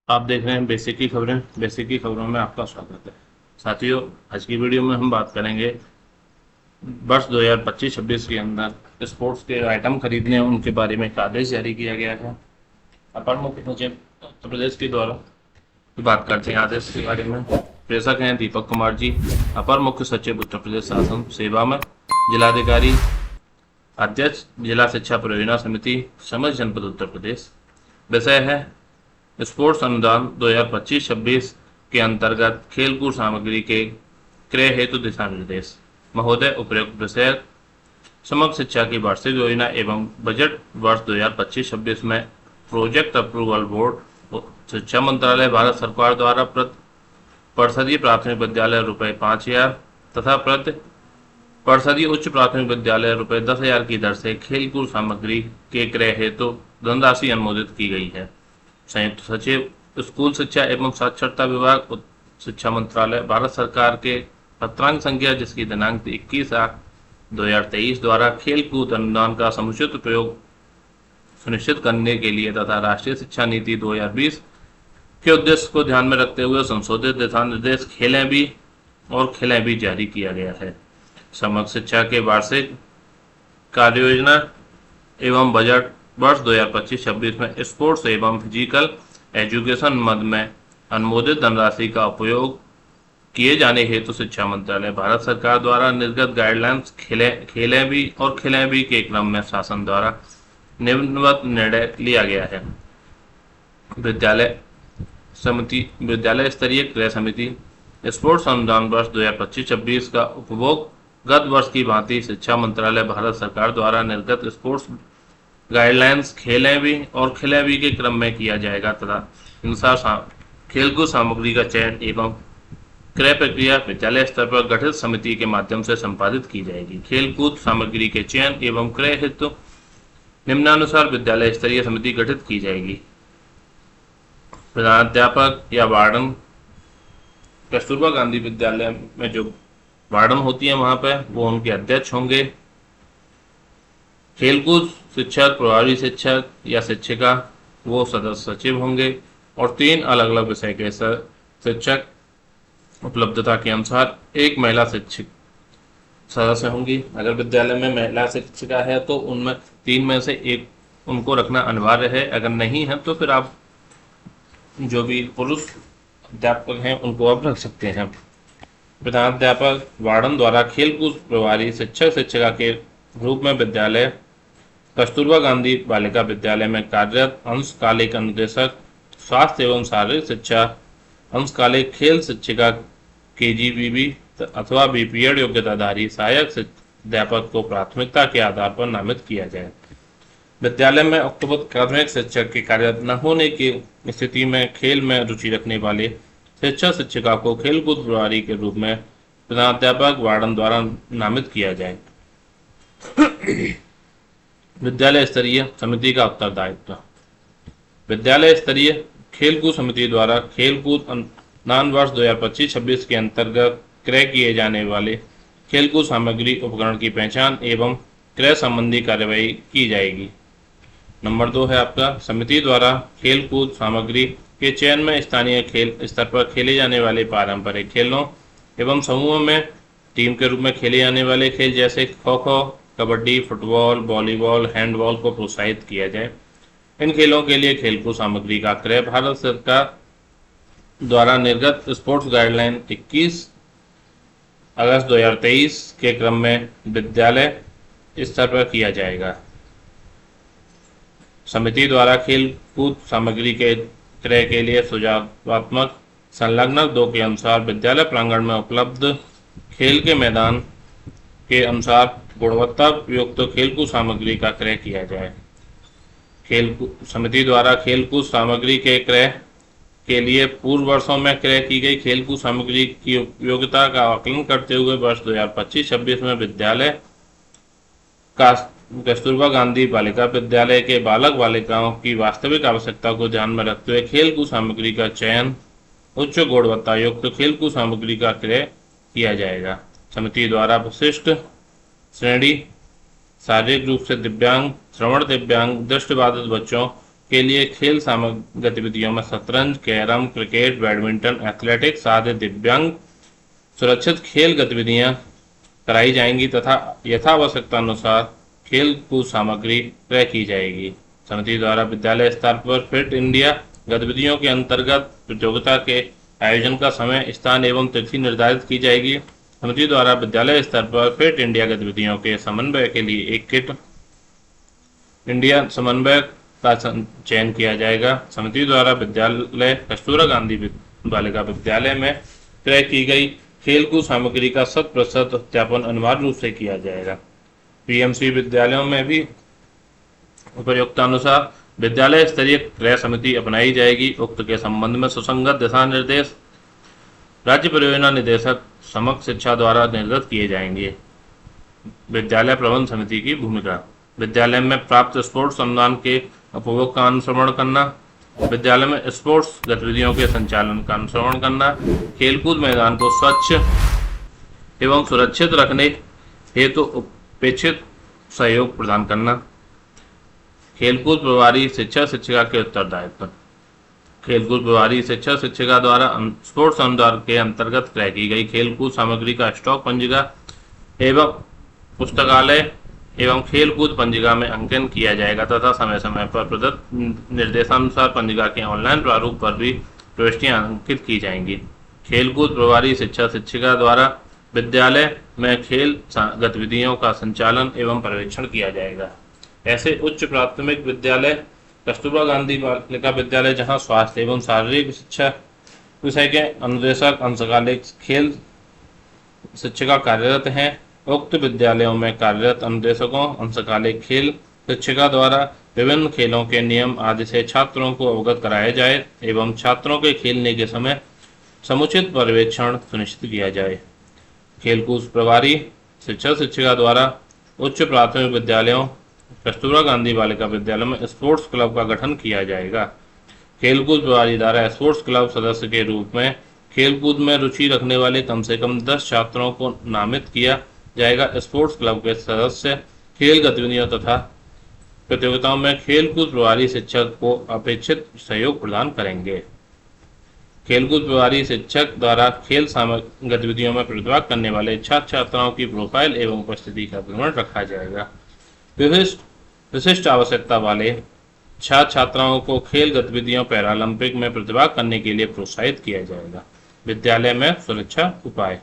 आप देख रहे हैं बेसिक की खबरें। बेसिक की खबरों में आपका स्वागत है। साथियों, आज की वीडियो में हम बात करेंगे वर्ष 2025-26 के अंदर स्पोर्ट्स के आइटम खरीदने उनके बारे में एक आदेश जारी किया गया है। अपर मुख्य सचिव उत्तर प्रदेश के द्वारा बात करते हैं आदेश के बारे में। प्रेषक हैं दीपक कुमार जी, अपर मुख्य सचिव उत्तर प्रदेश शासन सेवा में, जिलाधिकारी, अध्यक्ष जिला शिक्षा परियोजना समिति, समस्त जनपद उत्तर प्रदेश। विषय है स्पोर्ट्स अनुदान 2025-26 के अंतर्गत खेलकूद सामग्री के क्रय हेतु दिशा निर्देश। महोदय, उपयुक्त विषय समग्र शिक्षा की वार्षिक योजना एवं बजट वर्ष 2025-26 में प्रोजेक्ट अप्रूवल बोर्ड, शिक्षा मंत्रालय, भारत सरकार द्वारा परिषदीय प्राथमिक विद्यालय ₹5,000 तथा प्रति परिषदीय उच्च प्राथमिक विद्यालय ₹10,000 की दर से खेलकूद सामग्री के क्रय हेतु धनराशि अनुमोदित की गई है। संयुक्त सचिव स्कूल शिक्षा एवं साक्षरता विभाग, शिक्षा मंत्रालय, भारत सरकार के पत्रांक संख्या जिसकी दिनांक 21/8/2023 द्वारा खेल कूद अनुदान का समुचित उपयोग सुनिश्चित करने के लिए तथा राष्ट्रीय शिक्षा नीति 2020 के उद्देश्य को ध्यान में रखते हुए संशोधित दिशा निर्देश खेलें भी और खिलें भी जारी किया गया है। समग्र शिक्षा के वार्षिक कार्य योजना एवं बजट वर्ष 2025-26 में स्पोर्ट्स एवं फिजिकल एजुकेशन मद में अनुमोदित धनराशि का उपयोग किए जाने हेतु शिक्षा मंत्रालय, भारत सरकार द्वारा निर्गत गाइडलाइंस खेलें भी और खिलें भी के क्रम में शासन द्वारा निम्नवत निर्णय लिया गया है। विद्यालय स्तरीय क्रय समिति स्पोर्ट्स अनुदान वर्ष 2025-26 का उपभोग गत वर्ष की भांति शिक्षा मंत्रालय, भारत सरकार द्वारा निर्गत स्पोर्ट्स गाइडलाइंस खेलें भी और खिलें भी के क्रम में किया जाएगा तथा अनुसार खेलकूद सामग्री का चयन एवं क्रय प्रक्रिया विद्यालय स्तर पर गठित समिति के माध्यम से संपादित की जाएगी। खेलकूद सामग्री के चयन एवं क्रय हेतु निम्नानुसार विद्यालय स्तरीय समिति गठित की जाएगी। प्रधानाध्यापक या वार्डन, कस्तूरबा गांधी विद्यालय में जो वार्डन होती है वहां पर वो उनके अध्यक्ष होंगे। खेलकूद शिक्षक, प्रभारी शिक्षक या शिक्षिका वो सदस्य सचिव होंगे और 3 अलग अलग विषय के शिक्षक उपलब्धता के अनुसार एक महिला शिक्षक सदस्य होंगी। अगर विद्यालय में महिला शिक्षिका है तो उनमें 3 में से एक उनको रखना अनिवार्य है। अगर नहीं है तो फिर आप जो भी पुरुष अध्यापक हैं उनको आप रख सकते हैं। प्रधानाध्यापक वार्डन द्वारा खेलकूद प्रभारी शिक्षक शिक्षिका के रूप में विद्यालय कस्तूरबा गांधी बालिका विद्यालय में कार्यरत अंशकालिक अनुदेशक स्वास्थ्य एवं शारीरिक शिक्षा, अंशकालिक खेल शिक्षिका KGBB अथवा BPED योग्यताधारी सहायक अध्यापक को प्राथमिकता के आधार पर नामित किया जाए। विद्यालय में उक्त प्राथमिक शिक्षक के कार्यरत न होने की स्थिति में खेल में रुचि रखने वाले शिक्षक शिक्षिका को खेलकूद प्रभारी के रूप में प्रधानाध्यापक वार्डन द्वारा नामित किया जाए। विद्यालय स्तरीय समिति का उत्तरदायित्व। विद्यालय स्तरीय खेलकूद समिति द्वारा खेलकूद अनुदान वर्ष 2025-26 के अंतर्गत क्रय किए जाने वाले खेलकूद सामग्री उपकरण की पहचान एवं क्रय संबंधी कार्यवाही की जाएगी। नंबर 2 है आपका समिति द्वारा खेलकूद सामग्री के चयन में स्थानीय खेल स्तर पर खेले जाने वाले पारंपरिक खेलों एवं समूह में टीम के रूप में खेले जाने वाले खेल जैसे kho kho, kabaddi, football, volleyball, handball को प्रोत्साहित किया जाए। इन खेलों के लिए खेलकूद सामग्री का क्रय भारत सरकार द्वारा निर्गत स्पोर्ट्स गाइडलाइन 21 अगस्त 2023 के क्रम में विद्यालय स्तर पर किया जाएगा। समिति द्वारा खेलकूद सामग्री के क्रय के लिए सुझावात्मक संलग्नक 2 के अनुसार विद्यालय प्रांगण में उपलब्ध खेल के मैदान के अनुसार गुणवत्ता युक्त खेलकूद सामग्री का क्रय किया जाए। समिति द्वारा खेलकूद सामग्री के क्रय के लिए पूर्व वर्षों में क्रय की गई खेलकूद सामग्री की उपयोगिता का आकलन करते हुए वर्ष 2025-26 में विद्यालय का कस्तूरबा गांधी बालिका विद्यालय के बालक बालिकाओं की वास्तविक आवश्यकता को ध्यान में रखते हुए खेलकूद सामग्री का चयन उच्च गुणवत्ता युक्त खेलकूद सामग्री का क्रय किया जाएगा। समिति द्वारा विशिष्ट श्रेणी शारीरिक रूप से दिव्यांग, श्रवण दिव्यांग, दृष्टिबाधित बच्चों के लिए खेल सामग्री गतिविधियों में शतरंज, कैरम, क्रिकेट, बैडमिंटन, एथलेटिक्स आदि दिव्यांग सुरक्षित खेल गतिविधियां कराई जाएंगी तथा यथावश्यकता अनुसार खेल कूद सामग्री क्रय की जाएगी। समिति द्वारा विद्यालय स्तर पर फिट इंडिया गतिविधियों के अंतर्गत प्रतियोगिता के आयोजन का समय, स्थान एवं तिथि निर्धारित की जाएगी। समिति द्वारा विद्यालय स्तर पर फिट इंडिया गतिविधियों के समन्वय के लिए एक किट इंडिया समन्वय का चयन किया जाएगा। समिति द्वारा विद्यालय कस्तूरबा गांधी बालिका विद्यालय में क्रय की गई खेलकूद सामग्री का 100% सत्यापन अनिवार्य रूप से किया जाएगा। पीएमसी विद्यालयों में भी उपयुक्तानुसार विद्यालय स्तरीय क्रय समिति अपनाई जाएगी। उक्त के संबंध में सुसंगत दिशा निर्देश राज्य परियोजना निदेशक समग्र शिक्षा द्वारा निर्गत किए जाएंगे। विद्यालय प्रबंध समिति की भूमिका, विद्यालय में प्राप्त स्पोर्ट्स अनुदान के उपभोग का अनुश्रवण करना, विद्यालय में स्पोर्ट्स गतिविधियों के संचालन का अनुश्रवण करना, खेलकूद मैदान को स्वच्छ एवं सुरक्षित रखने हेतु अपेक्षित सहयोग प्रदान करना, खेलकूद प्रभारी शिक्षा शिक्षिका के उत्तरदायित्व, खेलकूद प्रभारी शिक्षा शिक्षिका द्वारा स्पोर्ट्स अनुदान के अंतर्गत क्रय की गई खेलकूद सामग्री का स्टॉक पंजिका एवं पुस्तकालय एवं खेलकूद पंजिका में अंकन किया जाएगा तथा समय समय पर प्रदत्त निर्देशानुसार पंजिका के ऑनलाइन प्रारूप पर भी प्रविष्टियां अंकित की जाएंगी। खेलकूद प्रभारी शिक्षा शिक्षिका द्वारा विद्यालय में खेल गतिविधियों का संचालन एवं पर्यवेक्षण किया जाएगा। ऐसे उच्च प्राथमिक विद्यालय कस्तूरबा गांधी बालिका विद्यालय जहां स्वास्थ्य एवं शारीरिक शिक्षा विषय के अनुदेशक अंशकालिक खेल शिक्षिका कार्यरत हैं। उक्त विद्यालयों में कार्यरत अनुदेशकों अंशकालिक खेल शिक्षिका द्वारा विभिन्न खेलों के नियम आदि से छात्रों को अवगत कराया जाए एवं छात्रों के खेलने के समय समुचित पर्यवेक्षण सुनिश्चित किया जाए। खेलकूद प्रभारी शिक्षा शिक्षिका द्वारा उच्च प्राथमिक विद्यालयों कस्तूरबा गांधी बालिका विद्यालय में स्पोर्ट्स क्लब का गठन किया जाएगा। खेलकूद प्रभारी द्वारा स्पोर्ट्स क्लब सदस्य के रूप में खेलकूद में रुचि रखने वाले कम से कम 10 छात्रों को नामित किया जाएगा। स्पोर्ट्स क्लब के सदस्य खेल गतिविधियों तथा प्रतियोगिताओं में खेलकूद प्रभारी शिक्षक को अपेक्षित सहयोग प्रदान करेंगे। खेलकूद प्रभारी शिक्षक द्वारा खेल गतिविधियों में प्रतिभाग करने वाले छात्र छात्राओं की प्रोफाइल एवं उपस्थिति का विवरण रखा जाएगा। विशिष्ट आवश्यकता वाले छात्र छात्राओं को खेल गतिविधियों पैरालंपिक में प्रतिभाग करने के लिए प्रोत्साहित किया जाएगा। विद्यालय में सुरक्षा उपाय,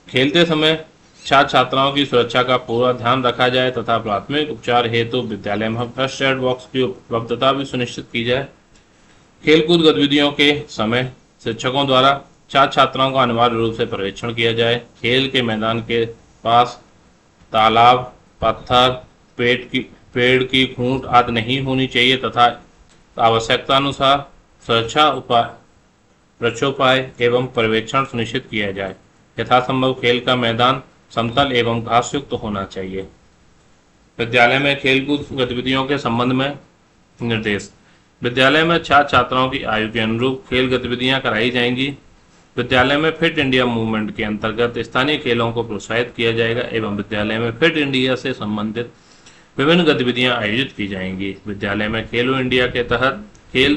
खेलते समय छात्र छात्राओं की सुरक्षा का पूरा ध्यान रखा जाए तथा प्राथमिक उपचार हेतु विद्यालय में फर्स्ट एड बॉक्स की उपलब्धता भी सुनिश्चित की जाए। खेलकूद गतिविधियों के समय शिक्षकों द्वारा छात्र छात्राओं का अनिवार्य रूप से पर्यवेक्षण किया जाए। खेल के मैदान के पास तालाब, पत्थर, पेड़ की खूंट आदि नहीं होनी चाहिए तथा आवश्यकता अनुसार सुरक्षा उपाय, रक्षोपाय एवं पर्यवेक्षण सुनिश्चित किया जाए। यथासंभव खेल का मैदान समतल एवं घासयुक्त होना चाहिए। विद्यालय में खेलकूद गतिविधियों के संबंध में निर्देश, विद्यालय में छात्र छात्राओं की आयु के अनुरूप खेल गतिविधियां कराई जाएंगी। विद्यालय में फिट इंडिया मूवमेंट के अंतर्गत स्थानीय खेलों को प्रोत्साहित किया जाएगा एवं विद्यालय में फिट इंडिया से संबंधित विभिन्न गतिविधियां आयोजित की जाएंगी। विद्यालय में खेलो इंडिया के तहत खेल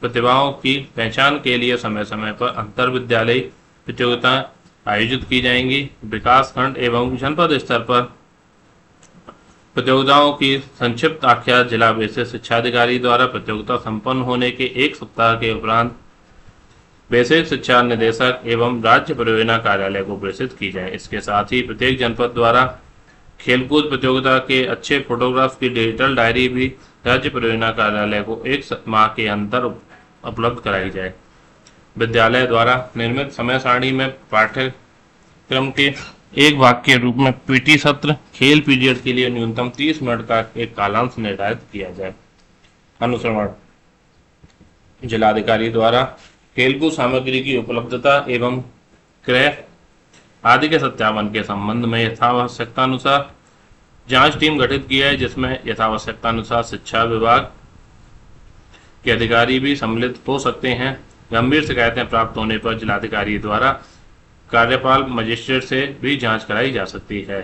प्रतिभाओं की पहचान के लिए समय समय पर अंतर विद्यालयी प्रतियोगिताएं आयोजित की जाएंगी। विकास खंड एवं जनपद स्तर पर प्रतियोगिताओं की संक्षिप्त आख्या जिला विशेष शिक्षा अधिकारी द्वारा प्रतियोगिता संपन्न होने के 1 सप्ताह के उपरांत बेसिक शिक्षा निदेशक एवं राज्य परियोजना कार्यालय को प्रेषित की जाए। इसके साथ ही प्रत्येक जनपद द्वारा खेलकूद प्रतियोगिता के अच्छे फोटोग्राफ्स की डिजिटल डायरी भी राज्य परियोजना कार्यालय को 1 माह के अंदर उपलब्ध कराई जाए। विद्यालय द्वारा निर्मित समय सारणी में पाठ्यक्रम के एक भाग के रूप में पीटी सत्र, खेल पीरियड के लिए न्यूनतम 30 मिनट का एक कालांश निर्धारित किया जाए। अनुश्रवण, जिलाधिकारी द्वारा खेलकूद सामग्री की उपलब्धता एवं क्रय आदि के सत्यापन के संबंध में यथावश्यकता अनुसार जांच टीम गठित की है, जिसमें यथावश्यकता अनुसार शिक्षा विभाग के अधिकारी भी सम्मिलित हो सकते हैं। गंभीर शिकायतें प्राप्त होने पर जिलाधिकारी द्वारा कार्यपाल मजिस्ट्रेट से भी जांच कराई जा सकती है।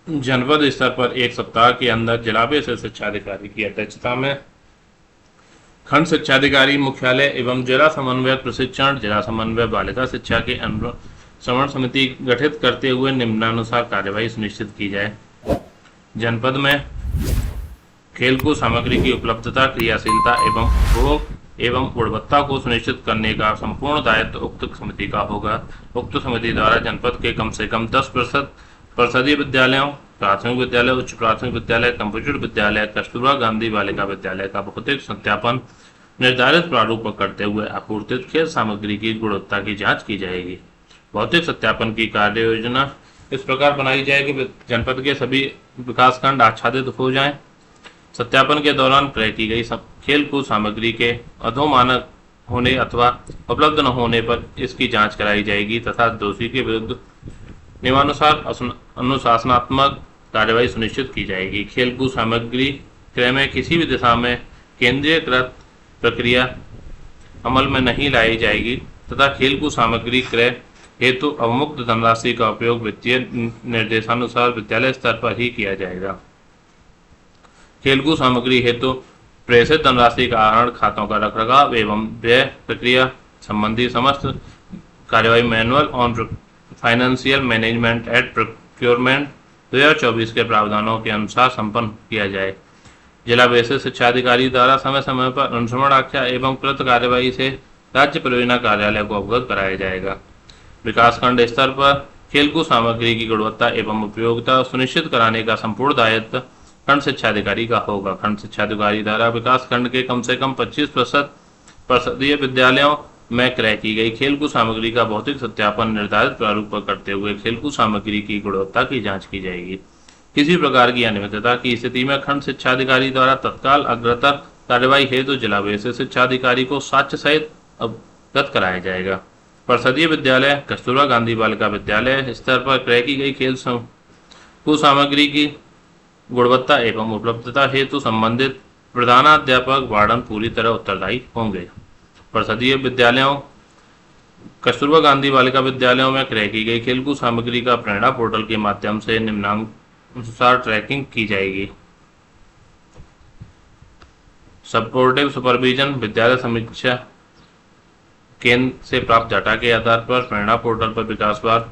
जनपद स्तर पर एक सप्ताह के अंदर जिला विशेष शिक्षा अधिकारी की अध्यक्षता में खंड शिक्षाधिकारी मुख्यालय एवं जिला समन्वयक प्रशिक्षण, जिला समन्वय बालिका शिक्षा की अनुश्रवण समिति गठित करते हुए निम्नानुसार कार्यवाही सुनिश्चित की जाए। जनपद में खेलकूद सामग्री की उपलब्धता, क्रियाशीलता एवं उपभोग एवं गुणवत्ता को सुनिश्चित करने का संपूर्ण दायित्व उक्त समिति का होगा। उक्त समिति द्वारा जनपद के कम से कम 10% परिषदीय विद्यालयों, प्राथमिक विद्यालय, उच्च प्राथमिक विद्यालय, कंप्यूटर विद्यालय, कस्तूरबा गांधी बालिका विद्यालय का भौतिक सत्यापन निर्धारित प्रारूप पर करते हुए आपूर्तित खेल सामग्री की गुणवत्ता की जांच की जाएगी। भौतिक सत्यापन की कार्य योजना इस प्रकार बनाई जाए कि जनपद के सभी विकासखंड आच्छादित हो जाएं। सत्यापन के दौरान क्रय की गई खेलकूद सामग्री के अधोमानक होने अथवा उपलब्ध न होने पर इसकी जांच कराई जाएगी तथा दोषी के विरुद्ध नियमानुसार अनुशासनात्मक कार्यवाही सुनिश्चित की जाएगी। खेलकूद सामग्री क्रय में किसी भी दिशा में केंद्रीयकृत प्रक्रिया अमल में नहीं लाई जाएगी तथा खेलकूद सामग्री क्रय हेतु अवमुक्त धनराशि का उपयोग वित्तीय निर्देशानुसार विद्यालय स्तर पर ही किया जाएगा। खेलकूद सामग्री हेतु प्रेषित धनराशि का आहरण, खातों का रखरखाव एवं व्यय प्रक्रिया संबंधी समस्त कार्यवाही manual on financial management eight procurement 2024 के प्रावधानों के अनुसार संपन्न किया जाए। जिला विशेष शिक्षा अधिकारी द्वारा समय समय पर अनुश्रवण आख्या एवं कृत कार्यवाही से राज्य परियोजना कार्यालय को अवगत कराया जाएगा। विकासखंड स्तर पर खेलकूद सामग्री की गुणवत्ता एवं उपयोगिता सुनिश्चित कराने का संपूर्ण दायित्व खंड शिक्षा अधिकारी का होगा। खंड शिक्षा अधिकारी द्वारा विकासखंड के कम से कम 25% परिषदीय विद्यालयों में क्रय की गई खेलकूद सामग्री का भौतिक सत्यापन निर्धारित प्रारूप पर करते हुए खेलकूद सामग्री की गुणवत्ता की जांच की जाएगी। किसी प्रकार की अनियमितता की स्थिति में खंड शिक्षा अधिकारी द्वारा तत्काल अग्रतर कार्यवाही हेतु जिला विशेष शिक्षा अधिकारी को साक्ष्य सहित अवगत कराया जाएगा। परिषदीय विद्यालय, कस्तूरबा गांधी बालिका विद्यालय स्तर पर क्रय की गई खेलकूद सामग्री की गुणवत्ता एवं उपलब्धता हेतु संबंधित प्रधानाध्यापक, वार्डन पूरी तरह उत्तरदायी होंगे। परिषदीय विद्यालयों, कस्तूरबा गांधी बालिका विद्यालयों में क्रय की गई खेलकूद सामग्री का प्रेरणा पोर्टल के माध्यम से निम्नानुसार ट्रैकिंग की जाएगी। सपोर्टिव सुपरविजन विद्यालय समीक्षा केंद्र से प्राप्त डाटा के आधार पर प्रेरणा पोर्टल पर विकासवार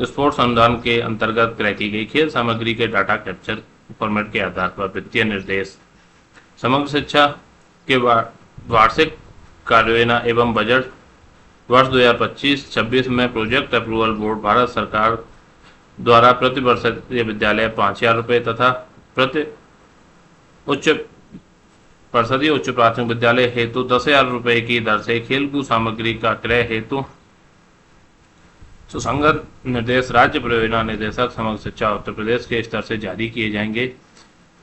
स्पोर्ट्स अनुदान के अंतर्गत क्रय की गई खेल सामग्री के डाटा कैप्चर फॉर्मेट के आधार पर वित्तीय निर्देश, समग्र शिक्षा के वार्षिक कार्ययोजना एवं बजट वर्ष 2025-26 में प्रोजेक्ट अप्रूवल बोर्ड भारत सरकार द्वारा प्रति परिषदीय विद्यालय 5,000 रुपये तथा प्रति परिषदीय उच्च प्राथमिक विद्यालय हेतु 10,000 रुपये की दर से खेलकूद सामग्री का क्रय हेतु सुसंगत निर्देश राज्य परियोजना निदेशक समग्र शिक्षा उत्तर प्रदेश के स्तर से जारी किए जाएंगे।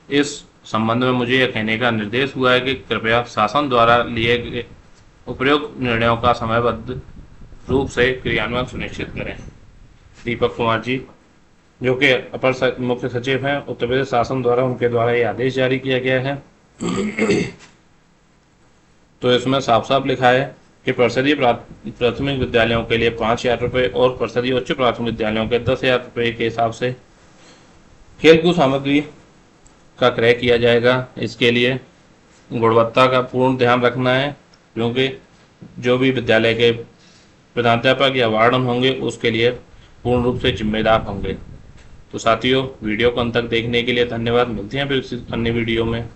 इस संबंध में मुझे यह कहने का निर्देश हुआ है कि कृपया शासन द्वारा लिए गए उपयुक्त निर्णयों का समयबद्ध रूप से क्रियान्वयन सुनिश्चित करें। दीपक कुमार जी, जो कि अपर मुख्य सचिव हैं उत्तर प्रदेश शासन द्वारा, उनके द्वारा ये आदेश जारी किया गया है। तो इसमें साफ साफ लिखा है कि परिषदीय प्राथमिक विद्यालयों के लिए 5,000 रुपये और परिषदीय उच्च प्राथमिक विद्यालयों के 10,000 रुपये के हिसाब से खेलकूद सामग्री का क्रय किया जाएगा। इसके लिए गुणवत्ता का पूर्ण ध्यान रखना है, क्योंकि जो भी विद्यालय के प्रधानाध्यापक या वार्डन होंगे उसके लिए पूर्ण रूप से जिम्मेदार होंगे। तो साथियों, वीडियो को अंत तक देखने के लिए धन्यवाद। मिलते हैं फिर अन्य वीडियो में।